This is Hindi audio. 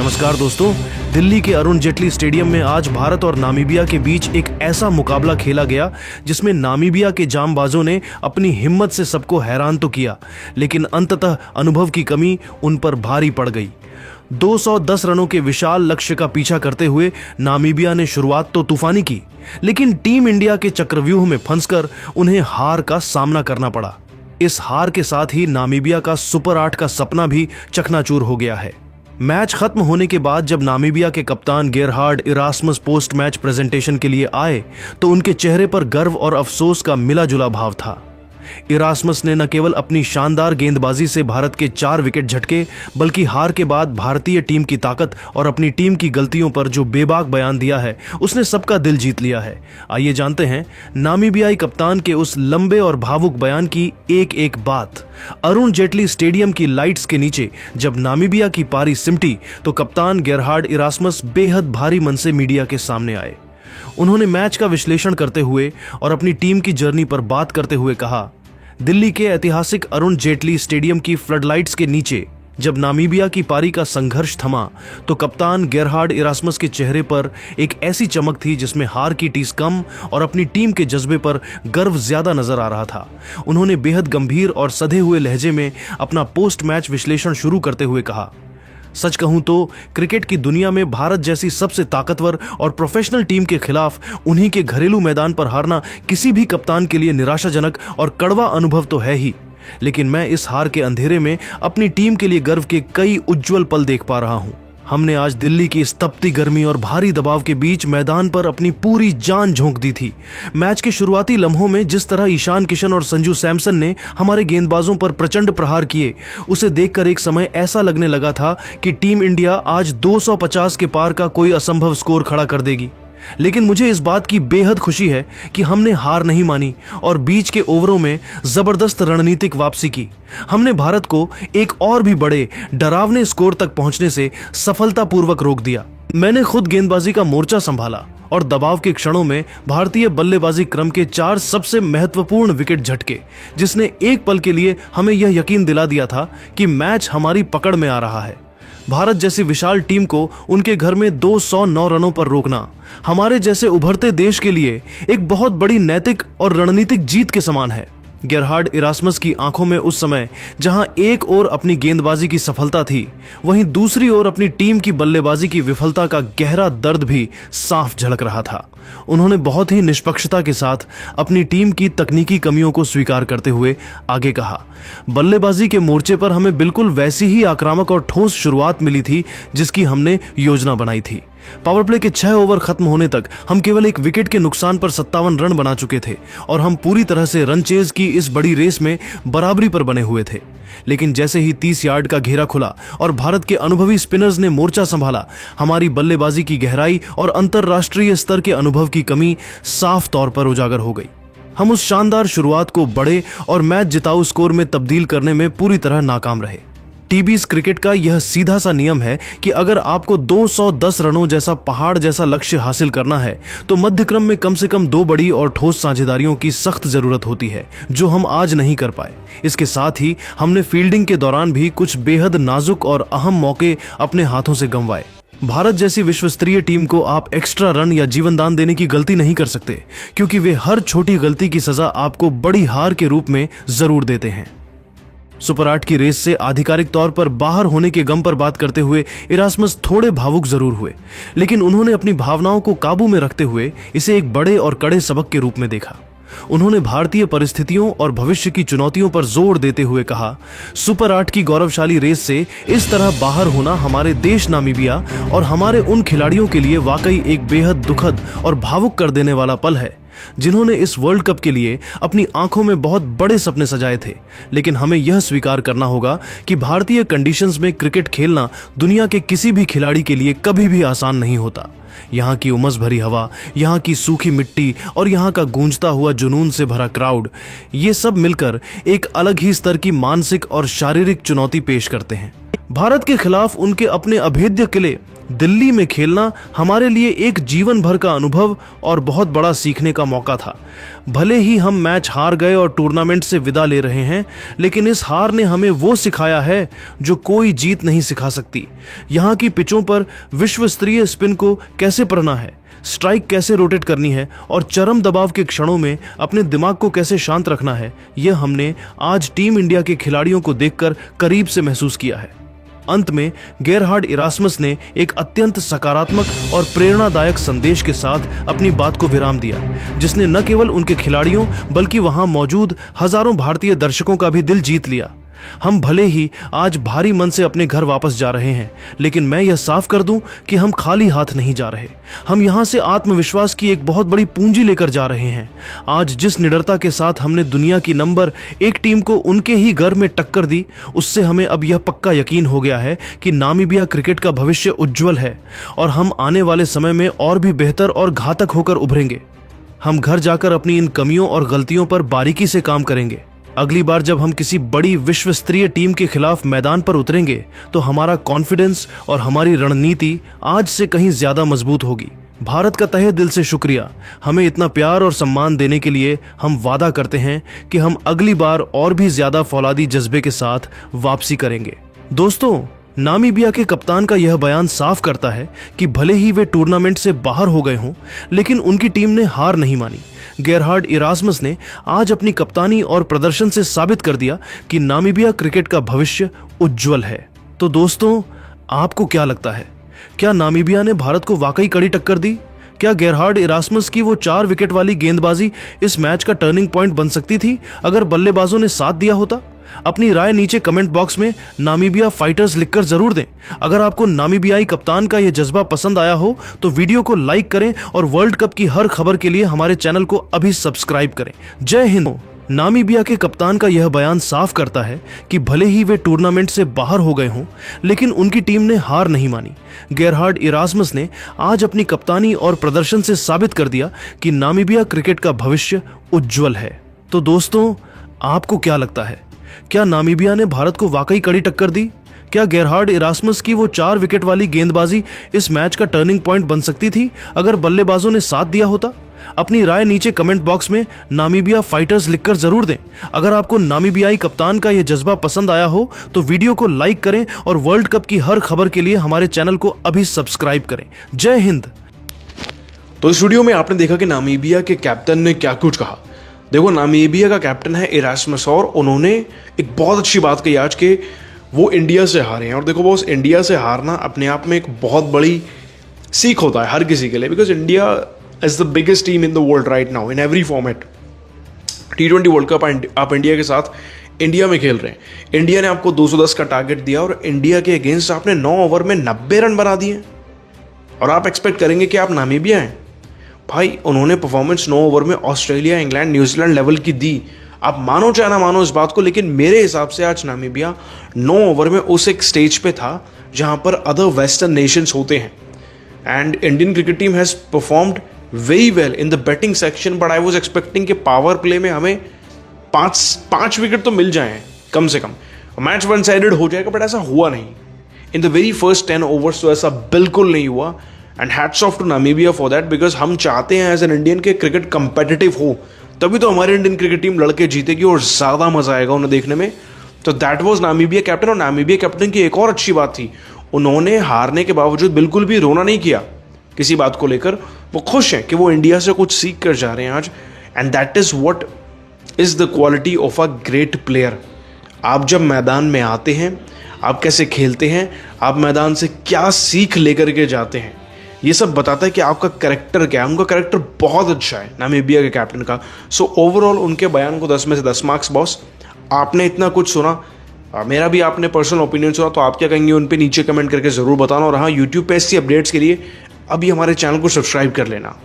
नमस्कार दोस्तों। दिल्ली के अरुण जेटली स्टेडियम में आज भारत और नामीबिया के बीच एक ऐसा मुकाबला खेला गया जिसमें नामीबिया के जांबाजों ने अपनी हिम्मत से सबको हैरान तो किया, लेकिन अंततः अनुभव की कमी उन पर भारी पड़ गई। 210 रनों के विशाल लक्ष्य का पीछा करते हुए नामीबिया ने शुरुआत तो तूफानी की, लेकिन टीम इंडिया के चक्रव्यूह में फंसकर उन्हें हार का सामना करना पड़ा। इस हार के साथ ही नामीबिया का सुपर 8 का सपना भी चकनाचूर हो गया है। मैच खत्म होने के बाद जब नामीबिया के कप्तान Gerhard Erasmus post match presentation के लिए आए तो उनके चेहरे पर गर्व और अफसोस का मिला जुला भाव था। इरास्मस ने न केवल अपनी शानदार गेंदबाजी से भारत के 4 विकेट झटके, बल्कि हार के बाद भारतीय टीम की ताकत और अपनी टीम की गलतियों पर जो बेबाक बयान दिया है, उसने सबका दिल जीत लिया है। आइए जानते हैं नामीबियाई कप्तान के उस लंबे और भावुक बयान की एक एक बात। अरुण जेटली स्टेडियम की लाइट्स के नीचे जब नामीबिया की पारी सिमटी तो कप्तान गेरहार्ड इरास्मस बेहद भारी मन से मीडिया के सामने आए। उन्होंने मैच का विश्लेषण करते हुए और अपनी टीम की जर्नी पर बात करते हुए कहा, दिल्ली के ऐतिहासिक अरुण जेटली स्टेडियम की फ्लडलाइट्स के नीचे जब नामीबिया की पारी का संघर्ष थमा तो कप्तान गेरहार्ड इरास्मस के चेहरे पर एक ऐसी चमक थी जिसमें हार की टीस कम और अपनी टीम के जज्बे पर गर्व ज्यादा नजर आ रहा था। उन्होंने बेहद गंभीर और सधे हुए लहजे में अपना पोस्ट मैच विश्लेषण शुरू करते हुए कहा, सच कहूं तो क्रिकेट की दुनिया में भारत जैसी सबसे ताकतवर और प्रोफेशनल टीम के खिलाफ उन्हीं के घरेलू मैदान पर हारना किसी भी कप्तान के लिए निराशाजनक और कड़वा अनुभव तो है ही, लेकिन मैं इस हार के अंधेरे में अपनी टीम के लिए गर्व के कई उज्जवल पल देख पा रहा हूं। हमने आज दिल्ली की इस तपती गर्मी और भारी दबाव के बीच मैदान पर अपनी पूरी जान झोंक दी थी। मैच के शुरुआती लम्हों में जिस तरह ईशान किशन और संजू सैमसन ने हमारे गेंदबाजों पर प्रचंड प्रहार किए, उसे देखकर एक समय ऐसा लगने लगा था कि टीम इंडिया आज 250 के पार का कोई असंभव स्कोर खड़ा कर देगी। लेकिन मुझे इस बात की बेहद खुशी है कि हमने हार नहीं मानी और बीच के ओवरों में जबरदस्त रणनीतिक वापसी की। हमने भारत को एक और भी बड़े डरावने स्कोर तक पहुंचने से सफलतापूर्वक रोक दिया। मैंने खुद गेंदबाजी का मोर्चा संभाला और दबाव के क्षणों में भारतीय बल्लेबाजी क्रम के 4 सबसे महत्वपूर्ण विकेट झटके, जिसने एक पल के लिए हमें यह यकीन दिला दिया था कि मैच हमारी पकड़ में आ रहा है। भारत जैसी विशाल टीम को उनके घर में 209 रनों पर रोकना हमारे जैसे उभरते देश के लिए एक बहुत बड़ी नैतिक और रणनीतिक जीत के समान है। गेरहार्ड इरास्मस की आंखों में उस समय जहां एक ओर अपनी गेंदबाजी की सफलता थी, वहीं दूसरी ओर अपनी टीम की बल्लेबाजी की विफलता का गहरा दर्द भी साफ झलक रहा था। उन्होंने बहुत ही निष्पक्षता के साथ अपनी टीम की तकनीकी कमियों को स्वीकार करते हुए आगे कहा, बल्लेबाजी के मोर्चे पर हमें बिल्कुल वैसी ही आक्रामक और ठोस शुरुआत मिली थी जिसकी हमने योजना बनाई थी। पावर प्ले के 6 ओवर खत्म होने तक हम केवल एक विकेट के नुकसान पर 57 रन बना चुके थे और हम पूरी तरह से रन चेज की इस बड़ी रेस में बराबरी पर बने हुए थे। लेकिन जैसे ही 30 यार्ड का घेरा खुला और भारत के अनुभवी स्पिनर्स ने मोर्चा संभाला, हमारी बल्लेबाजी की गहराई और अंतर्राष्ट्रीय स्तर के अनुभव की कमी साफ तौर पर उजागर हो गई। हम उस शानदार शुरुआत को बड़े और मैच जिताऊ स्कोर में तब्दील करने में पूरी तरह नाकाम रहे। टीबीज क्रिकेट का यह सीधा सा नियम है कि अगर आपको 210 रनों जैसा पहाड़ जैसा लक्ष्य हासिल करना है तो मध्यक्रम में कम से कम 2 बड़ी और ठोस साझेदारियों की सख्त जरूरत होती है, जो हम आज नहीं कर पाए। इसके साथ ही हमने फील्डिंग के दौरान भी कुछ बेहद नाजुक और अहम मौके अपने हाथों से गंवाए। भारत जैसी विश्वस्तरीय टीम को आप एक्स्ट्रा रन या जीवनदान देने की गलती नहीं कर सकते, क्योंकि वे हर छोटी गलती की सजा आपको बड़ी हार के रूप में जरूर देते हैं। सुपर 8 की रेस से आधिकारिक तौर पर बाहर होने के गम पर बात करते हुए इरास्मस थोड़े भावुक जरूर हुए, लेकिन उन्होंने अपनी भावनाओं को काबू में रखते हुए इसे एक बड़े और कड़े सबक के रूप में देखा। उन्होंने भारतीय परिस्थितियों और भविष्य की चुनौतियों पर जोर देते हुए कहा, सुपर 8 की गौरवशाली रेस से इस तरह बाहर होना हमारे देश नामीबिया और हमारे उन खिलाड़ियों के लिए वाकई एक बेहद दुखद और भावुक कर देने वाला पल है जिन्होंने इस वर्ल्ड कप के लिए अपनी आंखों में बहुत बड़े सपने सजाए थे। लेकिन हमें यह स्वीकार करना होगा कि भारतीय कंडीशंस में क्रिकेट खेलना दुनिया के किसी भी खिलाड़ी के लिए कभी भी आसान नहीं होता। यहाँ की उमस भरी हवा, यहाँ की सूखी मिट्टी और यहाँ का गूंजता हुआ जुनून से भरा क्राउड, ये सब मिलकर एक अलग ही स्तर की मानसिक और शारीरिक चुनौती पेश करते हैं। भारत के खिलाफ उनके अपने अभेद्य किले दिल्ली में खेलना हमारे लिए एक जीवन भर का अनुभव और बहुत बड़ा सीखने का मौका था। भले ही हम मैच हार गए और टूर्नामेंट से विदा ले रहे हैं, लेकिन इस हार ने हमें वो सिखाया है जो कोई जीत नहीं सिखा सकती। यहाँ की पिचों पर विश्व स्तरीय स्पिन को कैसे पढ़ना है, स्ट्राइक कैसे रोटेट करनी है और चरम दबाव के क्षणों में अपने दिमाग को कैसे शांत रखना है, यह हमने आज टीम इंडिया के खिलाड़ियों को देखकर करीब से महसूस किया है। अंत में गेरहार्ड इरास्मस ने एक अत्यंत सकारात्मक और प्रेरणादायक संदेश के साथ अपनी बात को विराम दिया, जिसने न केवल उनके खिलाड़ियों बल्कि वहां मौजूद हजारों भारतीय दर्शकों का भी दिल जीत लिया। हम भले ही आज भारी मन से अपने घर वापस जा रहे हैं, लेकिन मैं यह साफ कर दूं कि हम खाली हाथ नहीं जा रहे। हम यहां से आत्मविश्वास की एक बहुत बड़ी पूंजी लेकर जा रहे हैं। आज जिस निडरता के साथ हमने दुनिया की नंबर 1 टीम को उनके ही घर में टक्कर दी, उससे हमें अब यह पक्का यकीन हो गया है कि नामीबिया क्रिकेट का भविष्य उज्जवल है और हम आने वाले समय में और भी बेहतर और घातक होकर उभरेंगे। हम घर जाकर अपनी इन कमियों और गलतियों पर बारीकी से काम करेंगे। अगली बार जब हम किसी बड़ी विश्व स्तरीय टीम के खिलाफ मैदान पर उतरेंगे तो हमारा कॉन्फिडेंस और हमारी रणनीति आज से कहीं ज्यादा मजबूत होगी। भारत का तहे दिल से शुक्रिया हमें इतना प्यार और सम्मान देने के लिए। हम वादा करते हैं कि हम अगली बार और भी ज्यादा फौलादी जज्बे के साथ वापसी करेंगे। दोस्तों, नामीबिया के कप्तान का यह बयान साफ करता है कि भले ही वे टूर्नामेंट से बाहर हो गए हों, लेकिन उनकी टीम ने हार नहीं मानी। गेरहार्ड इरास्मस ने आज अपनी कप्तानी और प्रदर्शन से साबित कर दिया कि नामीबिया क्रिकेट का भविष्य उज्जवल है। तो दोस्तों, आपको क्या लगता है, क्या नामीबिया ने भारत को वाकई कड़ी टक्कर दी? क्या गेरहार्ड इरास्मस की वो 4 विकेट वाली गेंदबाजी इस मैच का टर्निंग पॉइंट बन सकती थी अगर बल्लेबाजों ने साथ दिया होता? अपनी राय नीचे कमेंट बॉक्स में नामीबिया फाइटर्स लिखकर जरूर दें। अगर आपको नामीबियाई कप्तान का यह जज्बा पसंद आया हो तो वीडियो को लाइक करें और वर्ल्ड कप की हर खबर के लिए हमारे चैनल को अभी सब्सक्राइब करें। जय हिंद। नामीबिया के कप्तान का यह बयान साफ करता है कि भले ही वे टूर्नामेंट से बाहर हो गए हों, लेकिन उनकी टीम ने हार नहीं मानी। गेरहार्ड इरास्मस ने आज अपनी कप्तानी और प्रदर्शन से साबित कर दिया कि नामीबिया क्रिकेट का भविष्य उज्जवल है। तो दोस्तों, आपको क्या लगता है, क्या नामीबिया ने भारत को वाकई कड़ी टक्कर दी? क्या गेरहार्ड इरास्मस की वो 4 विकेट वाली गेंदबाजी इस मैच का टर्निंग पॉइंट बन सकती थी अगर बल्लेबाजों ने साथ दिया होता? अपनी राय नीचे कमेंट बॉक्स में नामीबिया फाइटर्स लिखकर जरूर दें। अगर आपको नामीबियाई कप्तान का यह जज्बा पसंद आया हो तो वीडियो को लाइक करें और वर्ल्ड कप की हर खबर के लिए हमारे चैनल को अभी सब्सक्राइब करें। जय हिंद। तो इस वीडियो में आपने देखा कि नामीबिया के कैप्टन ने क्या कुछ कहा। देखो, नामीबिया का कैप्टन है इरास्मस और उन्होंने एक बहुत अच्छी बात कही आज के वो इंडिया से हारे हैं। और देखो बॉस, इंडिया से हारना अपने आप में एक बहुत बड़ी सीख होता है हर किसी के लिए, because India is the biggest team in the world right now in every format. T20 world cup आप इंडिया के साथ इंडिया में खेल रहे हैं। इंडिया ने आपको 210 का टारगेट दिया और इंडिया के अगेंस्ट आपने 9 ओवर में 90 रन बना दिए और आप एक्सपेक्ट करेंगे कि आप नामीबिया हैं। भाई, उन्होंने परफॉर्मेंस 9 ओवर में ऑस्ट्रेलिया, इंग्लैंड, न्यूजीलैंड लेवल की दी। आप मानो चाहे ना मानो इस बात को, लेकिन मेरे हिसाब से आज नामीबिया 9 ओवर में उस एक स्टेज पे था जहां पर अदर वेस्टर्न नेशंस होते हैं। And Indian cricket team has performed very well in the batting section, but I was expecting कि पावर प्ले में हमें 5 विकेट तो मिल जाएं कम से कम, मैच वन साइडेड हो जाएगा, बट ऐसा हुआ नहीं। In the very first 10 overs तो ऐसा बिल्कुल नहीं हुआ। And hats off to Namibia for that, because हम चाहते हैं एज एन इंडियन के क्रिकेट कंपेटिटिव हो, तभी तो हमारी इंडियन क्रिकेट टीम लड़के जीतेगी और ज़्यादा मजा आएगा उन्हें देखने में। तो दैट वाज नामीबिया कैप्टन। और नामीबिया कैप्टन की एक और अच्छी बात थी, उन्होंने हारने के बावजूद बिल्कुल भी रोना नहीं किया किसी बात को लेकर। वो खुश हैं कि वो इंडिया से कुछ सीख कर जा रहे हैं आज। And that is what is the quality of a great player. आप जब मैदान में आते हैं, आप कैसे खेलते हैं, आप मैदान से क्या सीख लेकर के जाते हैं, ये सब बताता है कि आपका कैरेक्टर क्या है। उनका कैरेक्टर बहुत अच्छा है नामीबिया के कैप्टन का। सो ओवरऑल उनके बयान को 10 में से 10 मार्क्स बॉस। आपने इतना कुछ सुना, मेरा भी आपने पर्सनल ओपिनियन सुना, तो आप क्या कहेंगे उन पे नीचे कमेंट करके ज़रूर बताना। और हाँ, यूट्यूब पे ऐसी अपडेट्स के लिए अभी हमारे चैनल को सब्सक्राइब कर लेना।